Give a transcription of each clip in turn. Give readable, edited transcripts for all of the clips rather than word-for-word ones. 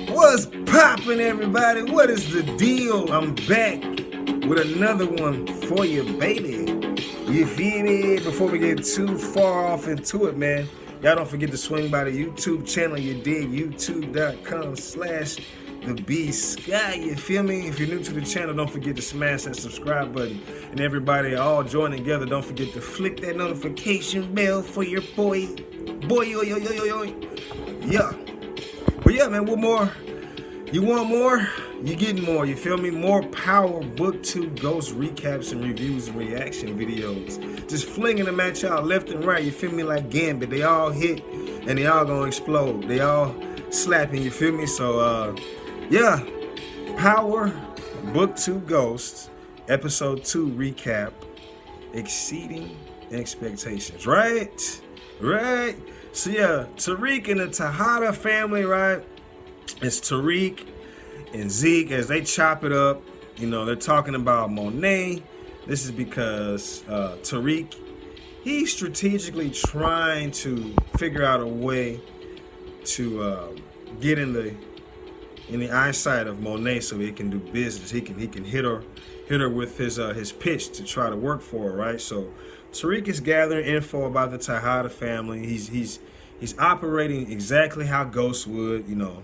What's poppin', everybody? What is the deal? I'm back with another one for you, baby. You feel me? Before we get too far off into it, man, y'all don't forget to swing by the YouTube channel. You dig? youtube.com/TheBscot. You feel me? If you're new to the channel, don't forget to smash that subscribe button. And everybody all join together. Don't forget to flick that notification bell for your boy. Yeah. But yeah, man, what more? You want more? You getting more, you feel me? More Power Book 2 Ghost recaps and reviews and reaction videos. Just flinging them at y'all left and right, you feel me? Like Gambit, they all hit and they all gonna explode. They all slapping, you feel me? So, yeah, Power Book 2 Ghosts, Episode 2 recap, exceeding expectations, right? Right? So yeah, Tariq and the Tejada family, right? It's Tariq and Zeke as they chop it up. You know, they're talking about Monet. This is because Tariq, he's strategically trying to figure out a way to get in the eyesight of Monet so he can do business. He can hit her with his pitch to try to work for her, right? So Tariq is gathering info about the Tejada family. He's operating exactly how Ghost would, you know.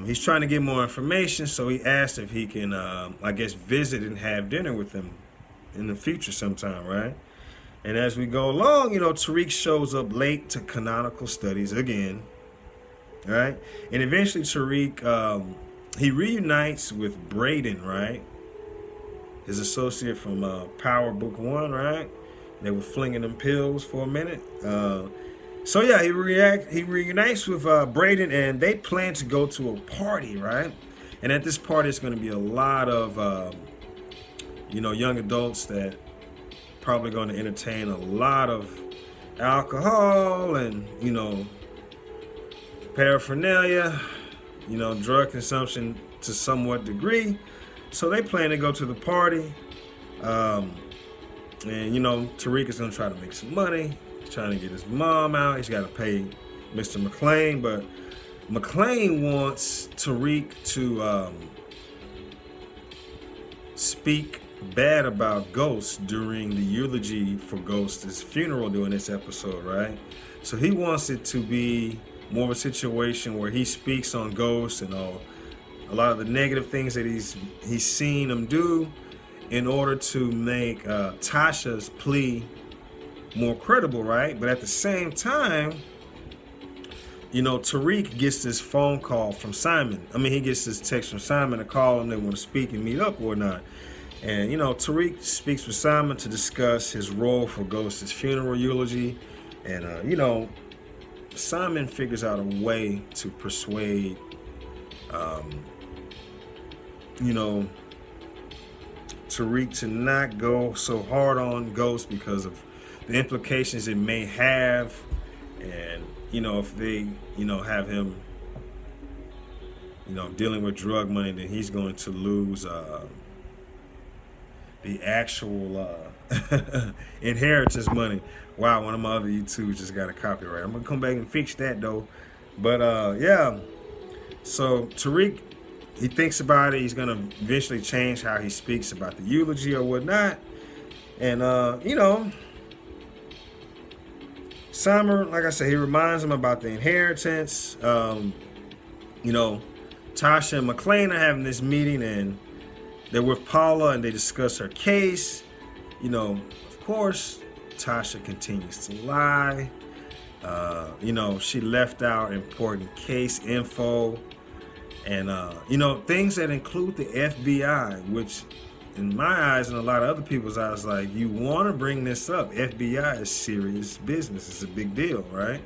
He's trying to get more information, so he asked if he can, I guess, visit and have dinner with him in the future sometime, right? And as we go along, you know, Tariq shows up late to canonical studies again, right? And eventually Tariq, he reunites with Brayden, right? His associate from Power Book 1, right? They were flinging them pills for a minute. So yeah, he reunites with Brayden, and they plan to go to a party, right? And at this party, it's going to be a lot of, you know, young adults that probably going to entertain a lot of alcohol and, you know, paraphernalia, you know, drug consumption to somewhat degree. So they plan to go to the party, and you know, Tariq is going to try to make some money. Trying to get his mom out. He's got to pay Mr. McLean, but McLean wants Tariq to speak bad about Ghost during the eulogy for Ghost's funeral during this episode, right? So he wants it to be more of a situation where he speaks on Ghost and a lot of the negative things that he's seen him do in order to make Tasha's plea more credible, right? But at the same time, you know, Tariq gets this phone call from Simon. I mean, he gets this text from Simon to call him. They want to speak and meet up or not. And, you know, Tariq speaks with Simon to discuss his role for Ghost's funeral eulogy. And, you know, Simon figures out a way to persuade, you know, Tariq to not go so hard on Ghost because of the implications it may have. And, you know, if they, you know, have him, you know, dealing with drug money, then he's going to lose the actual inheritance money. Wow, one of my other YouTubes just got a copyright. I'm gonna come back and fix that though. But yeah, so Tariq, he thinks about it. He's gonna eventually change how he speaks about the eulogy or whatnot. And you know, Simon, like I said, he reminds him about the inheritance. You know, Tasha and McLean are having this meeting, and they're with Paula, and they discuss her case. You know, of course, Tasha continues to lie. You know, she left out important case info, and you know, things that include the FBI, which in my eyes and a lot of other people's eyes, like, you want to bring this up. FBI is serious business. It's a big deal, right?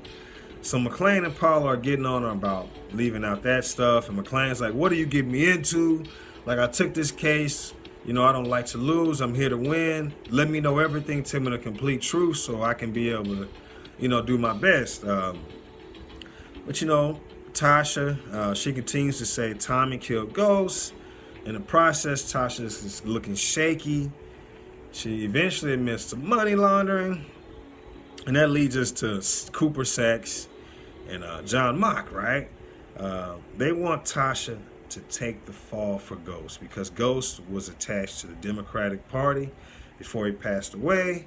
So McLean and Paula are getting on her about leaving out that stuff, and McLean's like, what are you getting me into? Like, I took this case, you know, I don't like to lose, I'm here to win. Let me know everything, tell me the complete truth so I can be able to, you know, do my best. But you know, Tasha, she continues to say Tommy killed Ghost. In the process, Tasha is looking shaky. She eventually admits to money laundering, and that leads us to Cooper Sacks and John Mock, right? They want Tasha to take the fall for Ghost because Ghost was attached to the Democratic Party before he passed away,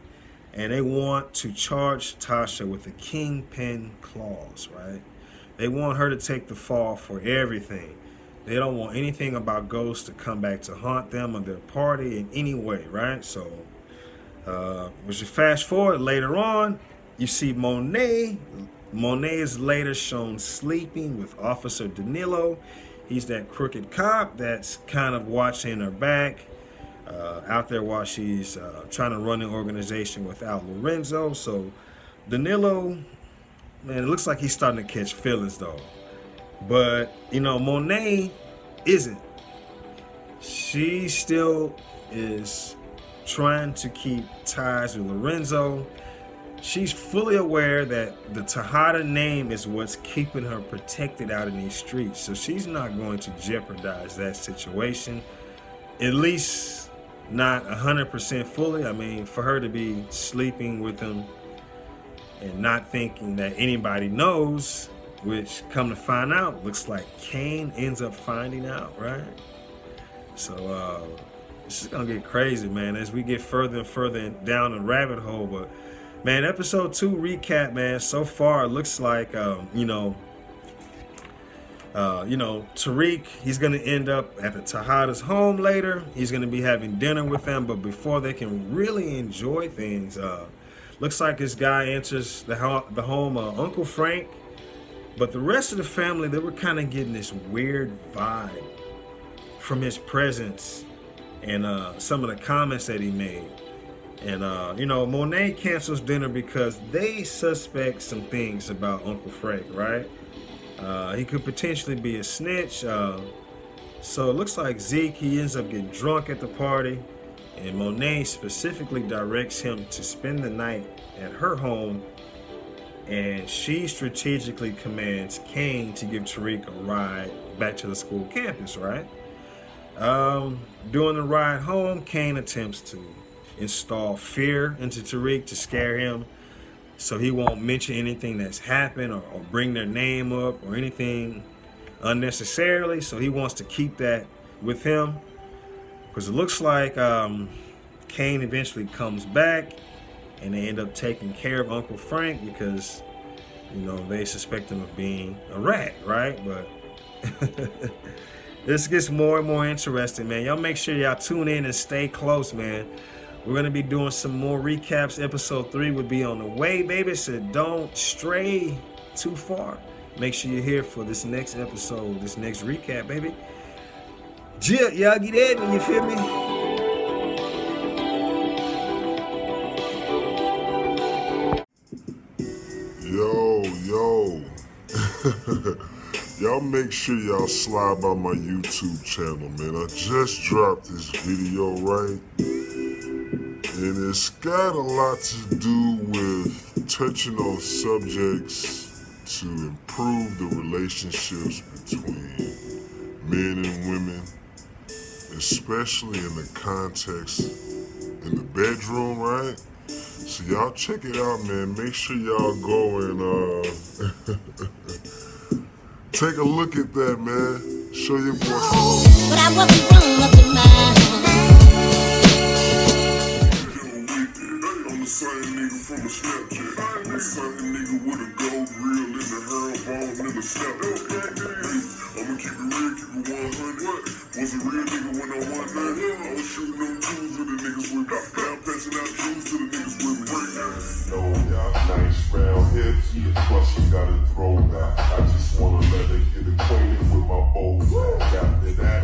and they want to charge Tasha with the kingpin clause, right? They want her to take the fall for everything. They don't want anything about Ghost to come back to haunt them or their party in any way, right? So, as you fast forward later on, you see Monet. Monet is later shown sleeping with Officer Danilo. He's that crooked cop that's kind of watching her back out there while she's trying to run an organization without Lorenzo. So Danilo, man, it looks like he's starting to catch feelings though. But, you know, Monet isn't. She still is trying to keep ties with Lorenzo. She's fully aware that the Tejada name is what's keeping her protected out in these streets. So she's not going to jeopardize that situation, at least not 100% fully. I mean, for her to be sleeping with him and not thinking that anybody knows, which come to find out, looks like Kane ends up finding out, right? So this is gonna get crazy, man, as we get further and further down the rabbit hole. But man, episode 2 recap, man. So far, it looks like Tariq, he's gonna end up at the Tejada's home later. He's gonna be having dinner with them, but before they can really enjoy things, looks like this guy enters the home of Uncle Frank. But the rest of the family, they were kind of getting this weird vibe from his presence and some of the comments that he made. And, Monet cancels dinner because they suspect some things about Uncle Frank, right? He could potentially be a snitch. So it looks like Zeke, he ends up getting drunk at the party. And Monet specifically directs him to spend the night at her home. And she strategically commands Kane to give Tariq a ride back to the school campus, right? During the ride home, Kane attempts to install fear into Tariq to scare him so he won't mention anything that's happened or bring their name up or anything unnecessarily. So he wants to keep that with him because it looks like Kane eventually comes back and they end up taking care of Uncle Frank because, they suspect him of being a rat, right? But this gets more and more interesting, man. Y'all make sure y'all tune in and stay close, man. We're going to be doing some more recaps. Episode 3 would be on the way, baby, so don't stray too far. Make sure you're here for this next episode, this next recap, baby. Y'all get it, you feel me? Yo. Y'all make sure y'all slide by my YouTube channel, man. I just dropped this video, right? And it's got a lot to do with touching on subjects to improve the relationships between men and women, especially in the context in the bedroom, right? So y'all check it out, man. Make sure y'all go and take a look at that, man. Show your boy. But I wasn't wrong up in mind. I'm the same nigga from the Snapchat. I'm the same nigga with a gold reel in the herb bone in the Snapchat. I'ma keep it real, keep it 100. Was a real nigga when I won that. I was shooting them tools with the niggas with me. Now I'm passing out tools to the niggas with me. Yo, y'all nice round hips. Plus you gotta throw back. I just wanna let her get acquainted with my bold back. After that.